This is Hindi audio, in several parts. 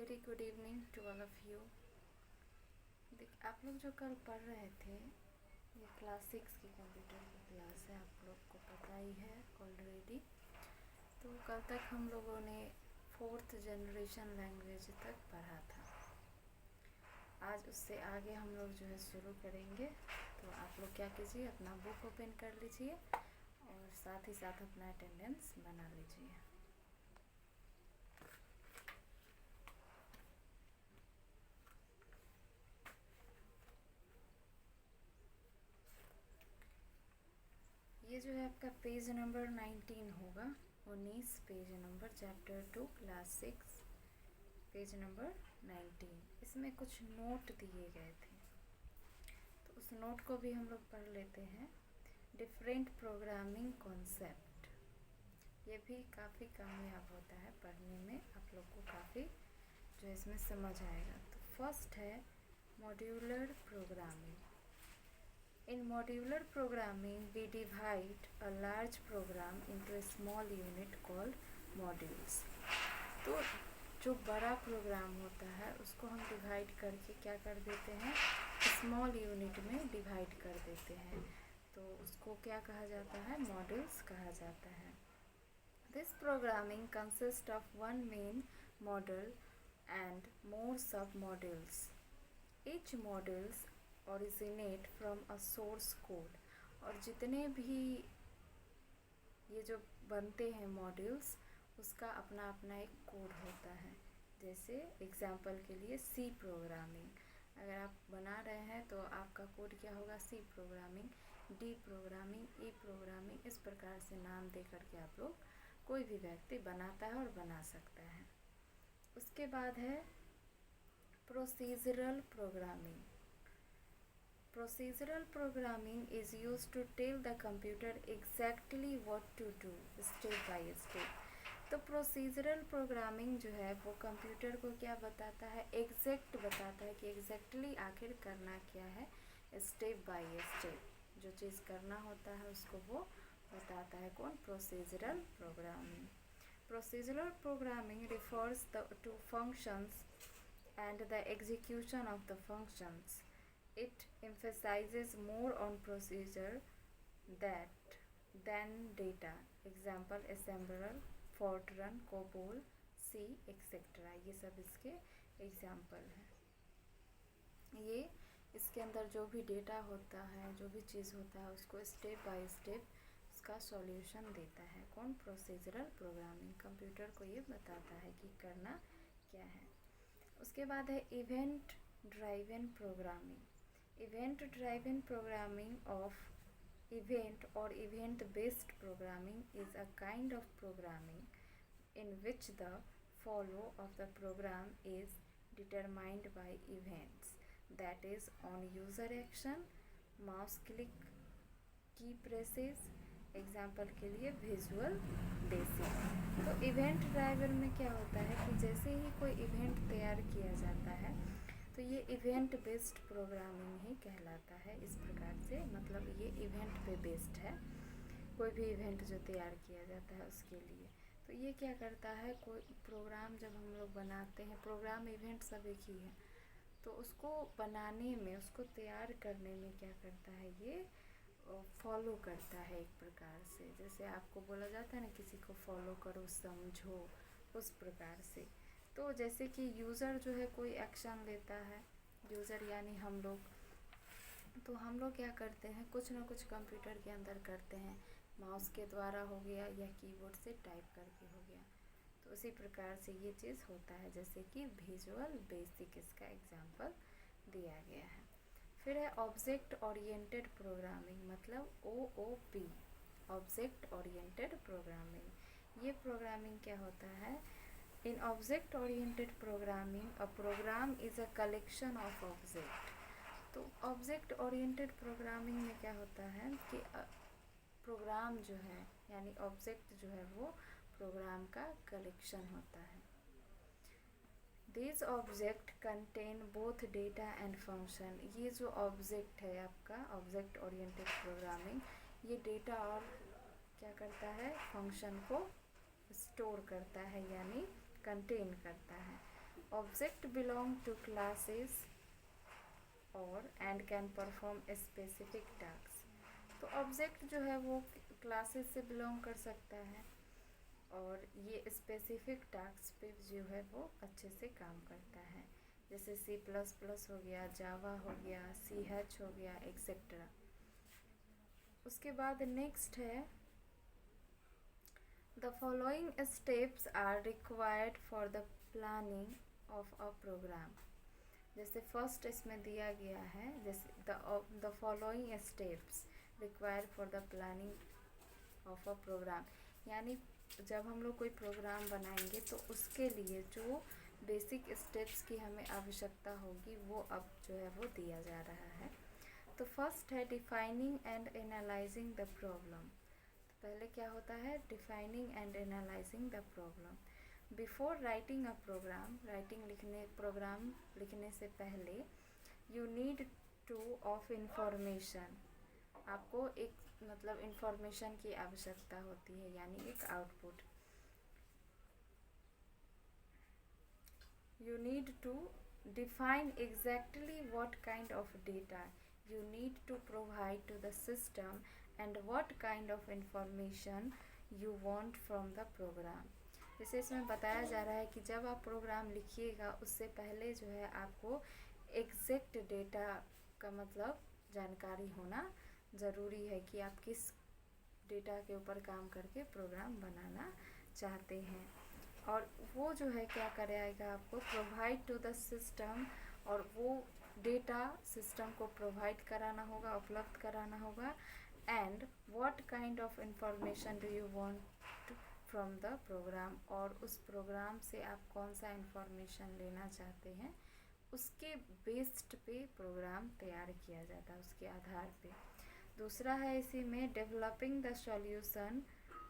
Very good evening to all of you. आप लोग जो कल पढ़ रहे थे, ये क्लास 6 की कंप्यूटर की क्लास है, आप लोग को पता ही है ऑलरेडी। तो कल तक हम लोगों ने 4th जनरेशन लैंग्वेज तक पढ़ा था। आज उससे आगे हम लोग जो है शुरू करेंगे। तो आप लोग क्या कीजिए, अपना बुक ओपन कर लीजिए और साथ ही साथ अपना अटेंडेंस बना लीजिए। ये जो है आपका पेज नंबर 19 होगा, 19 page number, chapter 2 class 6 page number 19। इसमें कुछ नोट दिए गए थे, तो उस नोट को भी हम लोग पढ़ लेते हैं। डिफरेंट प्रोग्रामिंग कॉन्सेप्ट, ये भी काफ़ी कामयाब होता है पढ़ने में, आप लोग को काफ़ी जो इसमें समझ आएगा। तो फर्स्ट है modular programming. In modular programming, we divide a large program into a small unit called modules. तो जो बड़ा प्रोग्राम होता है उसको हम डिवाइड करके क्या कर देते हैं, स्मॉल यूनिट में डिवाइड कर देते हैं। तो उसको क्या कहा जाता है, मॉड्यूल्स कहा जाता है। This programming consists of one main module and more sub-modules. Each modules originate from a source code। और जितने भी ये जो बनते हैं मॉड्यूल्स, उसका अपना अपना एक कोड होता है। जैसे एग्जाम्पल के लिए सी प्रोग्रामिंग, अगर आप बना रहे हैं तो आपका कोड क्या होगा, सी प्रोग्रामिंग, डी प्रोग्रामिंग, ई प्रोग्रामिंग, इस प्रकार से नाम दे करके आप लोग कोई भी व्यक्ति बनाता है और बना सकता है। उसके बाद है procedural programming. Procedural programming is used to tell the computer exactly what to do step by step। तो प्रोसीजरल प्रोग्रामिंग जो है वो कंप्यूटर को क्या बताता है, एग्जैक्ट बताता है कि एग्जैक्टली आखिर करना क्या है, स्टेप बाय स्टेप जो चीज़ करना होता है उसको वो बताता है। कौन, procedural programming. Procedural programming refers to functions and the execution of the functions। It emphasizes more on procedure than data। Example assembler, Fortran, COBOL, C etc। ये सब इसके एग्जाम्पल हैं। ये इसके अंदर जो भी डेटा होता है, जो भी चीज़ होता है, उसको स्टेप बाय स्टेप उसका सॉल्यूशन देता है। कौन, प्रोसीजरल प्रोग्रामिंग। कंप्यूटर को ये बताता है कि करना क्या है। उसके बाद है event driven programming. Event driven programming of event or event based programming is a kind of programming in which the follow of the program is determined by events, that is on user action, mouse click, key presses। Example के लिए विजुअल बेसिक। तो इवेंट ड्राइवर में क्या होता है कि जैसे ही कोई इवेंट तैयार किया जाता है तो ये इवेंट बेस्ड प्रोग्रामिंग ही कहलाता है। इस प्रकार से मतलब ये इवेंट पे बेस्ड है, कोई भी इवेंट जो तैयार किया जाता है उसके लिए। तो ये क्या करता है, कोई प्रोग्राम जब हम लोग बनाते हैं, प्रोग्राम इवेंट सब एक ही है, तो उसको बनाने में, उसको तैयार करने में क्या करता है, ये फॉलो करता है एक प्रकार से। जैसे आपको बोला जाता है ना, किसी को फॉलो करो समझो, उस प्रकार से। तो जैसे कि यूज़र जो है कोई एक्शन लेता है, यूज़र यानी हम लोग, तो हम लोग क्या करते हैं, कुछ ना कुछ कंप्यूटर के अंदर करते हैं, माउस के द्वारा हो गया या कीबोर्ड से टाइप करके हो गया। तो उसी प्रकार से ये चीज़ होता है, जैसे कि विजुअल बेसिक इसका एग्जाम्पल दिया गया है। फिर है ऑब्जेक्ट ओरिएंटेड प्रोग्रामिंग, मतलब OOP, ऑब्जेक्ट ओरिएंटेड प्रोग्रामिंग। ये प्रोग्रामिंग क्या होता है, In object-oriented programming, a program is a collection of object। तो ऑब्जेक्ट ओरिएंटेड प्रोग्रामिंग में क्या होता है कि प्रोग्राम जो है यानी ऑब्जेक्ट जो है वो प्रोग्राम का कलेक्शन होता है। These object contain both data and function। ये जो ऑब्जेक्ट है आपका ऑब्जेक्ट ओरिएंटेड प्रोग्रामिंग, ये डेटा और क्या करता है, फंक्शन को स्टोर करता है यानी कंटेन करता है। ऑब्जेक्ट बिलोंग टू क्लासेस और and can perform specific task. तो ऑब्जेक्ट जो है वो क्लासेस से बिलोंग कर सकता है और ये स्पेसिफिक टास्क पे जो है वो अच्छे से काम करता है, जैसे C++ हो गया, जावा हो गया, CH हो गया, एक्सेट्रा। उसके बाद नेक्स्ट है the following steps are required for the planning of a program. जैसे फर्स्ट इसमें दिया गया है, जैसे the following steps required for the planning of a program, यानी जब हम लोग कोई प्रोग्राम बनाएंगे तो उसके लिए जो बेसिक स्टेप्स की हमें आवश्यकता होगी वो अब जो है वो दिया जा रहा है। तो फर्स्ट है defining and analysing the problem. तो पहले क्या होता है, defining and analysing the problem. Before writing a program, program लिखने से पहले you need to of information, आपको एक मतलब इंफॉर्मेशन की आवश्यकता होती है, यानी एक output. You need to define exactly what kind of data you need to provide to the system and what kind of information you want from the program। जैसे इसमें बताया जा रहा है कि जब आप प्रोग्राम लिखिएगा उससे पहले जो है आपको एग्जैक्ट डेटा का मतलब जानकारी होना ज़रूरी है कि आप किस डेटा के ऊपर काम करके प्रोग्राम बनाना चाहते हैं। और वो जो है क्या करेगा, आपको प्रोवाइड टू द सिस्टम, और वो डेटा सिस्टम को प्रोवाइड कराना होगा, उपलब्ध कराना होगा। And what kind of information do you want from the program, और उस प्रोग्राम से आप कौन सा इंफॉर्मेशन लेना चाहते हैं, उसके बेस्ड पे प्रोग्राम तैयार किया जाता है, उसके आधार पे। दूसरा है इसी में developing the solution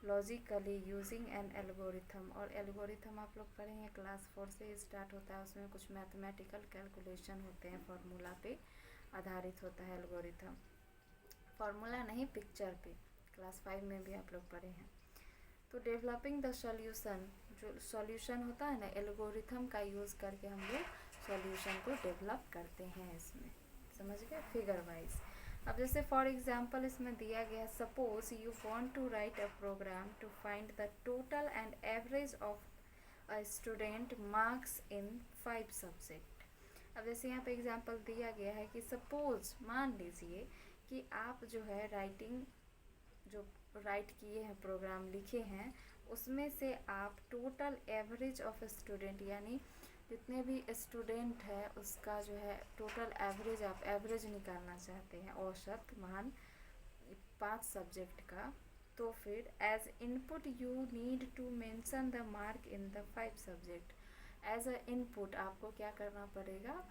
logically using an algorithm. और एल्गोरिथम आप लोग पढ़ेंगे क्लास 4 से स्टार्ट होता है, उसमें कुछ मैथमेटिकल कैलकुलेशन होते हैं, फार्मूला पे आधारित होता है एल्गोरिथम, फार्मूला नहीं पिक्चर पे, क्लास 5 में भी आप लोग पढ़े हैं। तो डेवलपिंग द सॉल्यूशन, जो सॉल्यूशन होता है ना, एल्गोरिथम का यूज़ करके हम लोग सॉल्यूशन को डेवलप करते हैं, इसमें समझ गए, फिगर वाइज। अब जैसे फॉर एग्जांपल इसमें दिया गया, suppose you want to write a program to find the total and average of a student marks in 5 subject. अब जैसे यहाँ पे एग्जांपल दिया गया है कि सपोज मान लीजिए कि आप जो है राइटिंग जो राइट किए हैं, प्रोग्राम लिखे हैं, उसमें से आप टोटल एवरेज ऑफ स्टूडेंट, यानी जितने भी स्टूडेंट है उसका जो है टोटल एवरेज, आप एवरेज निकालना चाहते हैं, औसत मान 5 सब्जेक्ट का। तो फिर as input you need to mention the mark in the 5 subject. As a input आपको क्या करना पड़ेगा,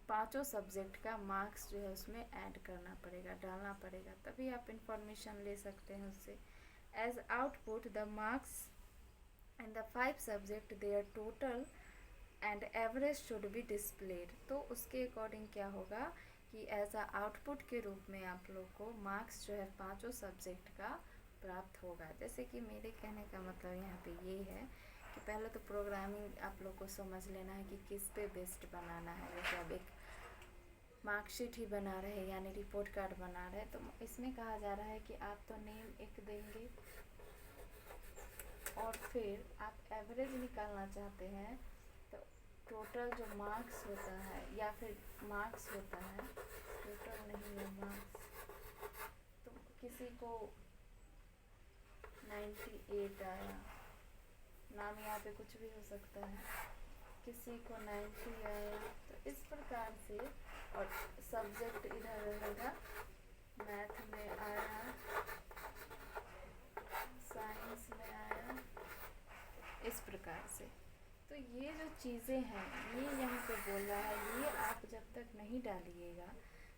5 सब्जेक्ट का मार्क्स जो है उसमें ऐड करना पड़ेगा, डालना पड़ेगा, तभी आप इंफॉर्मेशन ले सकते हैं उससे। As output the marks in the 5 subject there total and average should be displayed. तो उसके अकॉर्डिंग क्या होगा कि एज अ आउटपुट के रूप में आप लोग को मार्क्स जो है 5 सब्जेक्ट का प्राप्त होगा। जैसे कि मेरे कहने का मतलब यहाँ पे ये है कि पहले तो प्रोग्रामिंग आप लोग को समझ लेना है कि किस पे बेस्ड बनाना है। जैसे अब एक मार्कशीट ही बना रहे हैं, यानी रिपोर्ट कार्ड बना रहे हैं, तो इसमें कहा जा रहा है कि आप तो नेम एक देंगे और फिर आप एवरेज निकालना चाहते हैं, तो टोटल जो मार्क्स होता है या फिर मार्क्स होता है, टोटल नहीं है मार्क्स, तो किसी को 98 आया, नाम यहाँ पे कुछ भी हो सकता है, किसी को 90 आया, तो इस प्रकार से। और सब्जेक्ट इधर रहेगा, मैथ में आया, साइंस में आया, इस प्रकार से। तो ये जो चीज़ें हैं ये यहाँ पे बोल रहा है, ये आप जब तक नहीं डालिएगा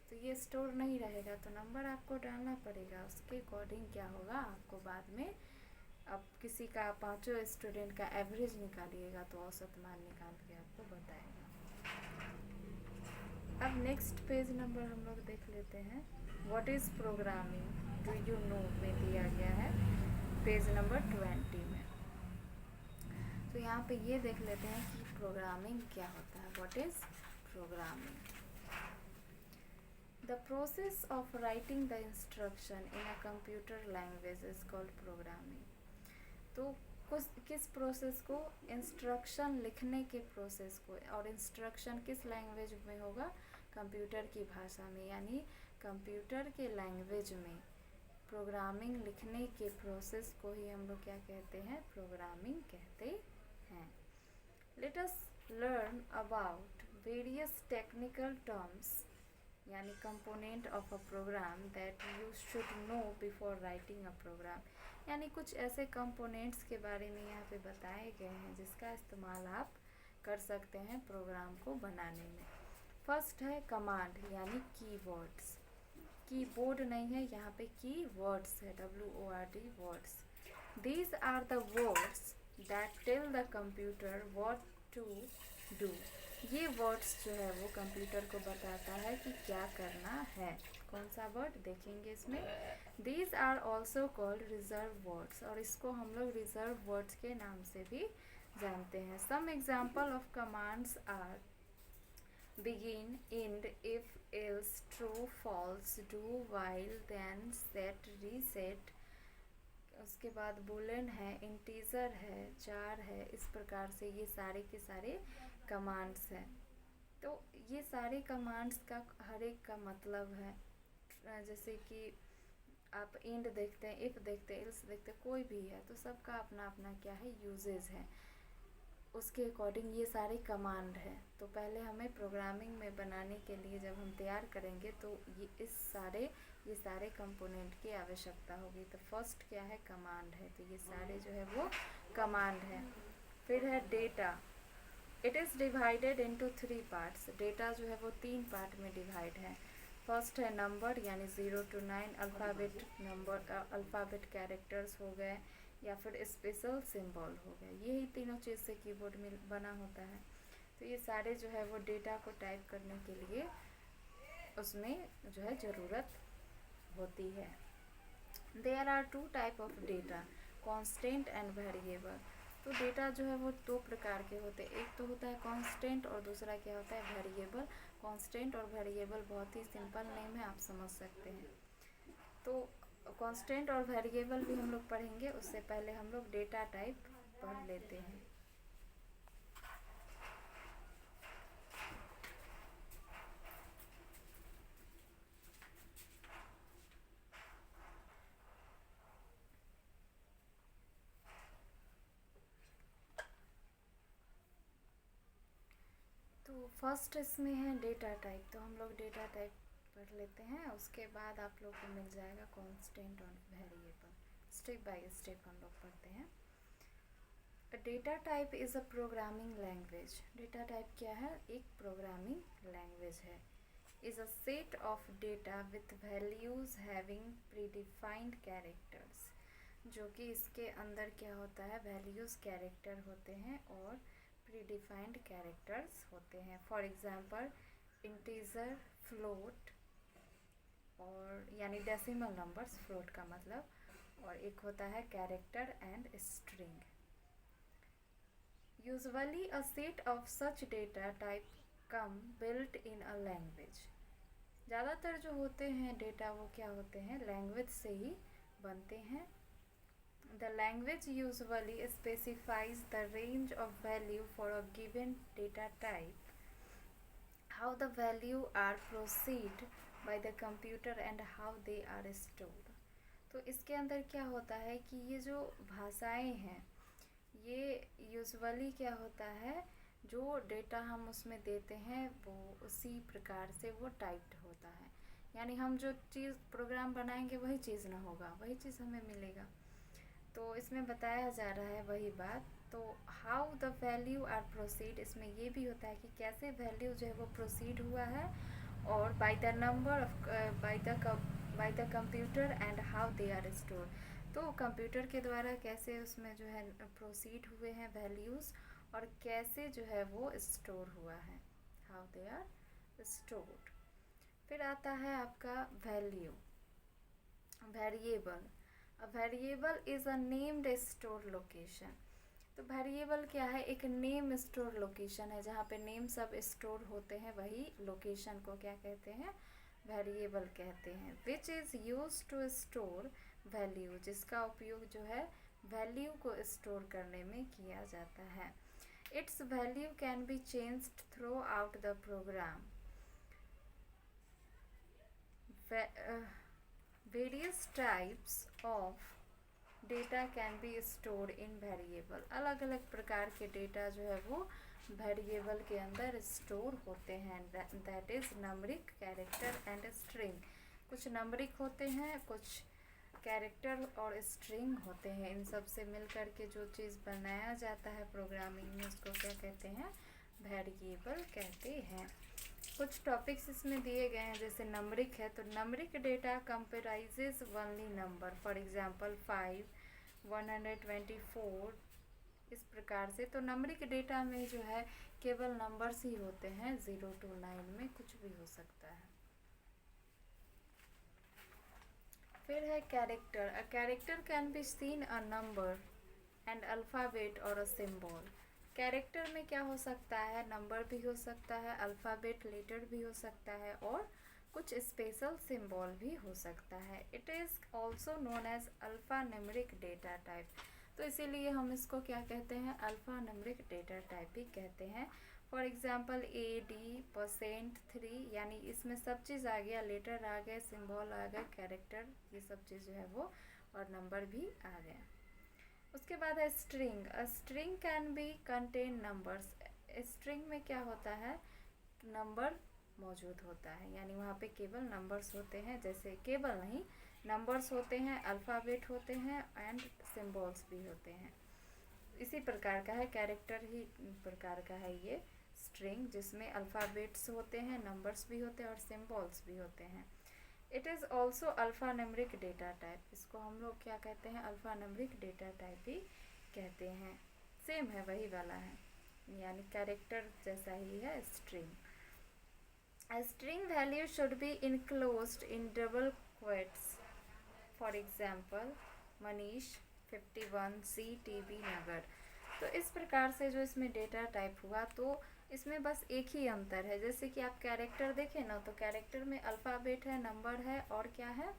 तो ये स्टोर नहीं रहेगा, तो नंबर आपको डालना पड़ेगा। उसके अकॉर्डिंग क्या होगा, आपको बाद में अब किसी का 5 स्टूडेंट का एवरेज निकालिएगा तो औसत मान निकाल के आपको बताएगा। अब नेक्स्ट पेज नंबर हम लोग देख लेते हैं, what is programming do you know में दिया गया है पेज नंबर 20 में। तो यहाँ पे ये देख लेते हैं कि प्रोग्रामिंग क्या होता है, what is programming. The process of writing the instruction in a computer language is called programming. तो किस प्रोसेस को, इंस्ट्रक्शन लिखने के प्रोसेस को, और इंस्ट्रक्शन किस लैंग्वेज में होगा, कंप्यूटर की भाषा में, यानी कंप्यूटर के लैंग्वेज में प्रोग्रामिंग लिखने के प्रोसेस को ही हम लोग क्या कहते हैं, प्रोग्रामिंग कहते हैं। Let us learn about various technical terms यानी component of a program that you should know before writing a program. यानी कुछ ऐसे कंपोनेंट्स के बारे में यहाँ पे बताए गए हैं जिसका इस्तेमाल आप कर सकते हैं प्रोग्राम को बनाने में। फर्स्ट है कमांड यानी कीवर्ड्स। कीबोर्ड नहीं है, यहाँ पे कीवर्ड्स है, WORD words. These are the words that tell the computer what to do. ये वर्ड्स जो है वो कंप्यूटर को बताता है कि क्या करना है। कौन सा वर्ड देखेंगे इसमें, these are also called reserve words, और इसको हम लोग रिजर्व वर्ड्स के नाम से भी जानते हैं। Some example of commands are begin, end, if, else, true, false, do, while, then, set, reset। उसके बाद बूलियन है, इंटीजर है, चार है। इस प्रकार से ये सारे के सारे कमांड्स हैं। तो ये सारे कमांड्स का हर एक का मतलब है। जैसे कि आप इंड देखते हैं, इफ़ देखते हैं, एल्स देखते हैं, कोई भी है तो सबका अपना अपना क्या है, यूजेज है। उसके अकॉर्डिंग ये सारे कमांड है। तो पहले हमें प्रोग्रामिंग में बनाने के लिए जब हम तैयार करेंगे तो ये सारे कंपोनेंट की आवश्यकता होगी। तो फर्स्ट क्या है, कमांड है। तो ये सारे जो है वो कमांड है। फिर है data. It is divided into 3 parts. Data जो है वो 3 पार्ट में डिवाइड है। फर्स्ट है नंबर यानी 0 to 9, alphabet number, alphabet characters हो गए या फिर स्पेशल सिंबल हो गए। यही तीनों चीज़ से कीबोर्ड में बना होता है। तो ये सारे जो है वो डेटा को टाइप करने के लिए उसमें जो है ज़रूरत होती है। There are 2 type of data, constant and variable. तो डेटा जो है वो 2 प्रकार के होते हैं। एक तो होता है कांस्टेंट और दूसरा क्या होता है, वेरिएबल। कांस्टेंट और वेरिएबल बहुत ही सिंपल नेम है, आप समझ सकते हैं। तो कांस्टेंट और वेरिएबल भी हम लोग पढ़ेंगे, उससे पहले हम लोग डेटा टाइप पढ़ लेते हैं। तो फर्स्ट इसमें है डेटा टाइप। तो हम लोग डेटा टाइप पढ़ लेते हैं, उसके बाद आप लोग को मिल जाएगा कांस्टेंट और वेरिएबल। स्टेप बाय स्टेप हम लोग पढ़ते हैं। Data type is a programming language. Data type क्या है, एक प्रोग्रामिंग लैंग्वेज है। Is a set of data with values having predefined characters. जो कि इसके अंदर क्या होता है, वैल्यूज़ कैरेक्टर होते हैं और प्रीडिफाइंड कैरेक्टर्स होते हैं। फॉर एग्जांपल इंटीजर, फ्लोट, और यानी डेसिमल नंबर्स, फ्लोट का मतलब, और एक होता है character and string. Usually a set of such data type come built in a language. ज़्यादातर जो होते हैं डेटा वो क्या होते हैं, लैंग्वेज से ही बनते हैं। The language usually specifies the range of value for a given data type, how the value are processed by the computer and how they are stored। तो इसके अंदर क्या होता है कि ये जो भाषाएं हैं ये यूजुअली क्या होता है, जो डेटा हम उसमें देते हैं वो उसी प्रकार से वो टाइप्ड होता है। यानी हम जो चीज़ प्रोग्राम बनाएंगे वही चीज़ ना होगा, वही चीज़ हमें मिलेगा। तो इसमें बताया जा रहा है वही बात। तो how the value are proceed, इसमें ये भी होता है कि कैसे वैल्यू जो है वो प्रोसीड हुआ है, और by the number of by the computer and how they are store. तो कंप्यूटर के द्वारा कैसे उसमें जो है प्रोसीड हुए हैं वैल्यूज़, और कैसे जो है वो स्टोर हुआ है, हाउ दे आर स्टोर्ड। फिर आता है आपका value, variable. A variable is a named store location। तो वेरिएबल क्या है, एक नेम स्टोर लोकेशन है, जहाँ पे नेम सब स्टोर होते हैं, वही लोकेशन को क्या कहते हैं, वेरिएबल कहते हैं। Which is use to store value, जिसका उपयोग जो है वैल्यू को स्टोर करने में किया जाता है। Its value can be changed throughout the program. Various types of data can be store in variable, अलग अलग प्रकार के डेटा जो है वो वेरिएबल के अंदर स्टोर होते हैं। That is numeric, character and string. कुछ नंबरिक होते हैं, कुछ कैरेक्टर और स्ट्रिंग होते हैं। इन सब से मिल कर के जो चीज़ बनाया जाता है प्रोग्रामिंग में, उसको क्या कहते हैं, वेरिएबल कहते हैं। कुछ टॉपिक्स इसमें दिए गए हैं, जैसे नंबरिक है तो numeric data comprises only number, for example 5, 124, इस प्रकार से। तो नंबरिक डेटा में जो है केवल नंबर्स ही होते हैं, 0 to 9 में कुछ भी हो सकता है। फिर है character. A character can be seen a number and alphabet और अ सिंबल। कैरेक्टर में क्या हो सकता है, नंबर भी हो सकता है, अल्फ़ाबेट लेटर भी हो सकता है और कुछ स्पेशल सिंबल भी हो सकता है। It is also known as alphanumeric data type. तो इसीलिए हम इसको क्या कहते हैं, अल्फ़ा न्यूमेरिक डेटा टाइप भी कहते हैं। फॉर एग्जांपल AD, %3, यानी इसमें सब चीज़ आ गया, लेटर आ गए, सिंबल आ गए, कैरेक्टर, ये सब चीज़ जो है वो, और नंबर भी आ गया। उसके बाद है string. A string can be contain numbers. String में क्या होता है, नंबर मौजूद होता है, यानी वहाँ पे केवल नंबर्स होते हैं, जैसे केवल नहीं, नंबर्स होते हैं, अल्फ़ाबेट होते हैं एंड सिंबल्स भी होते हैं। इसी प्रकार का है, कैरेक्टर ही प्रकार का है ये स्ट्रिंग, जिसमें अल्फ़ाबेट्स होते हैं, नंबर्स भी होते हैं और सिंबल्स भी होते हैं। It is also alpha numeric data type. इसको हम लोग क्या कहते हैं, अल्फ़ा न्यूमेरिक डेटा टाइप भी कहते हैं। सेम है, वही वाला है, यानी कैरेक्टर जैसा ही है string. A string value should be enclosed in double quotes. For example, Manish 51 CTB नगर। तो इस प्रकार से जो इसमें डेटा टाइप हुआ, तो इसमें बस एक ही अंतर है। जैसे कि आप कैरेक्टर देखें ना, तो कैरेक्टर में अल्फ़ाबेट है, नंबर है और क्या है,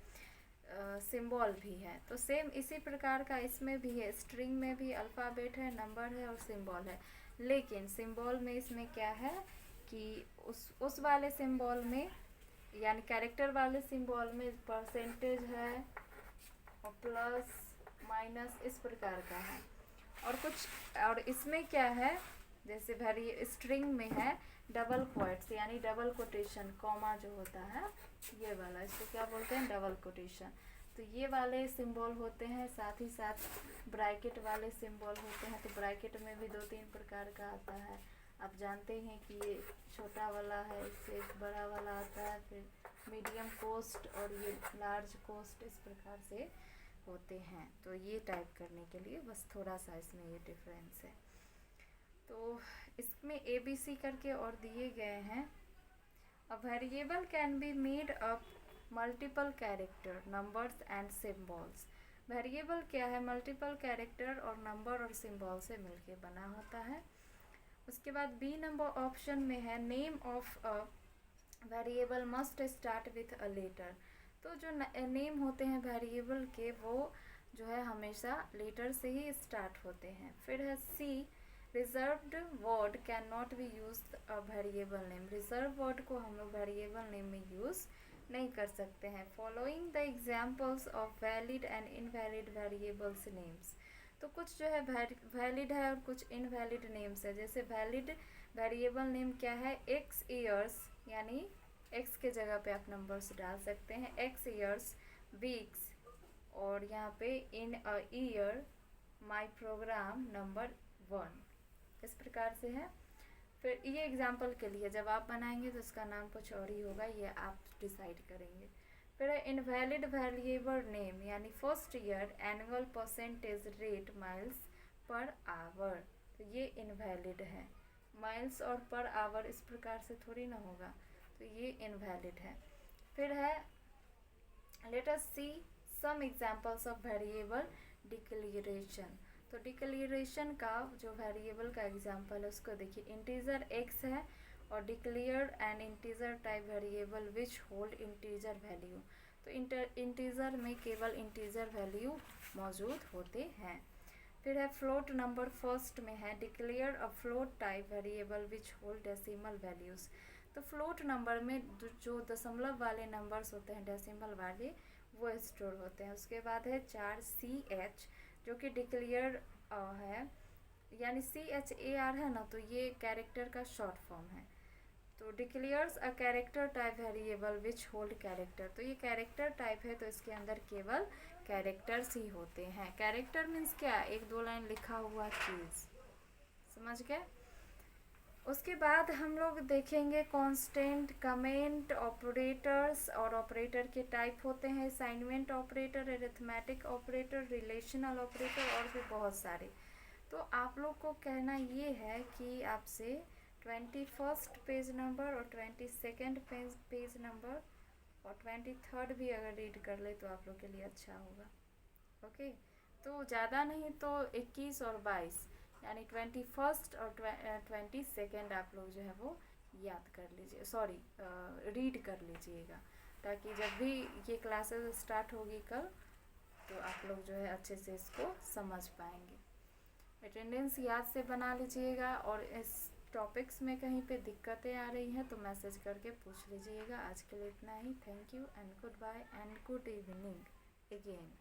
सिंबल भी है। तो सेम इसी प्रकार का इसमें भी है, स्ट्रिंग में भी अल्फ़ाबेट है, नंबर है और सिंबल है। लेकिन सिंबल में इसमें क्या है कि उस वाले सिंबल में, यानी कैरेक्टर वाले सिंबल में परसेंटेज है और प्लस माइनस इस प्रकार का है, और इसमें क्या है, जैसे स्ट्रिंग में है डबल क्वोट्स, यानी डबल कोटेशन, कॉमा जो होता है ये वाला, इसको क्या बोलते हैं, डबल कोटेशन। तो ये वाले सिंबल होते हैं, साथ ही साथ ब्रैकेट वाले सिंबल होते हैं। तो ब्रैकेट में भी 2-3 प्रकार का आता है, आप जानते हैं कि ये छोटा वाला है, इससे एक बड़ा वाला आता है, फिर मीडियम कोस्ट और ये लार्ज कोस्ट, इस प्रकार से होते हैं। तो ये टाइप करने के लिए बस थोड़ा सा इसमें ये डिफरेंस है। तो इसमें ABC करके और दिए गए हैं। A variable can be made up multiple character, numbers and symbols. Variable क्या है, मल्टीपल कैरेक्टर और नंबर और सिंबल से मिलके बना होता है। उसके बाद B नंबर ऑप्शन में है, name of a variable must start with a letter. तो जो नेम होते हैं वेरिएबल के, वो जो है हमेशा लेटर से ही स्टार्ट होते हैं। फिर है C, reserved word can not be use a variable name. Reserve word को हम लोग वेरिएबल नेम में यूज़ नहीं कर सकते हैं। Following the examples of valid and invalid variables names. तो कुछ जो है वैलिड है और कुछ इनवैलिड नेम्स है। जैसे वैलिड वेरिएबल नेम क्या है, x ईयर्स, यानी x के जगह पे आप नंबर्स डाल सकते हैं, x ईयर्स, वीक्स, और यहाँ पे in a year my program number 1, इस प्रकार से है। फिर ये एग्जाम्पल के लिए जब आप बनाएंगे तो इसका नाम कुछ और ही होगा, ये आप डिसाइड करेंगे। फिर है इनवैलिड वेरिएबल नेम, यानी first year annual percentage rate miles per hour. तो ये इनवैलिड है, माइल्स और पर आवर इस प्रकार से थोड़ी ना होगा, तो ये इनवैलिड है। फिर है let us see some examples of variable declaration. तो डिक्लेरेशन का जो वेरिएबल का एग्जांपल है उसको देखिए, इंटीजर x है और declare N integer type variable which hold integer value. तो इंटीजर में केवल इंटीजर वैल्यू मौजूद होते हैं। फिर है फ्लोट नंबर, फर्स्ट में है declare a float type variable which hold decimal values. तो फ्लोट नंबर में जो दशमलव वाले नंबर्स होते हैं डेसिमल वाले वो स्टोर होते हैं। उसके बाद है 4CH जो कि डिक्लेयर है, यानी CHAR है ना, तो ये कैरेक्टर का शॉर्ट फॉर्म है। तो declares a character type variable which hold character, तो ये कैरेक्टर टाइप है तो इसके अंदर केवल कैरेक्टर्स ही होते हैं। कैरेक्टर मीन्स क्या, एक दो लाइन लिखा हुआ चीज़, समझ गए। उसके बाद हम लोग देखेंगे कांस्टेंट, कमेंट, ऑपरेटर्स, और ऑपरेटर के टाइप होते हैं assignment operator, arithmetic operator, relational operator और भी बहुत सारे। तो आप लोग को कहना ये है कि आपसे 21st पेज नंबर और 22nd पेज नंबर और 23rd भी अगर रीड कर ले तो आप लोग के लिए अच्छा होगा। ओके, तो ज़्यादा नहीं तो 21 और 22 यानी 21st और 22nd आप लोग जो है वो याद कर लीजिए, सॉरी रीड कर लीजिएगा, ताकि जब भी ये क्लासेस स्टार्ट होगी कल तो आप लोग जो है अच्छे से इसको समझ पाएंगे। अटेंडेंस याद से बना लीजिएगा, और इस टॉपिक्स में कहीं पे दिक्कतें आ रही हैं तो मैसेज करके पूछ लीजिएगा। आज के लिए इतना ही। Thank you and goodbye and good evening again.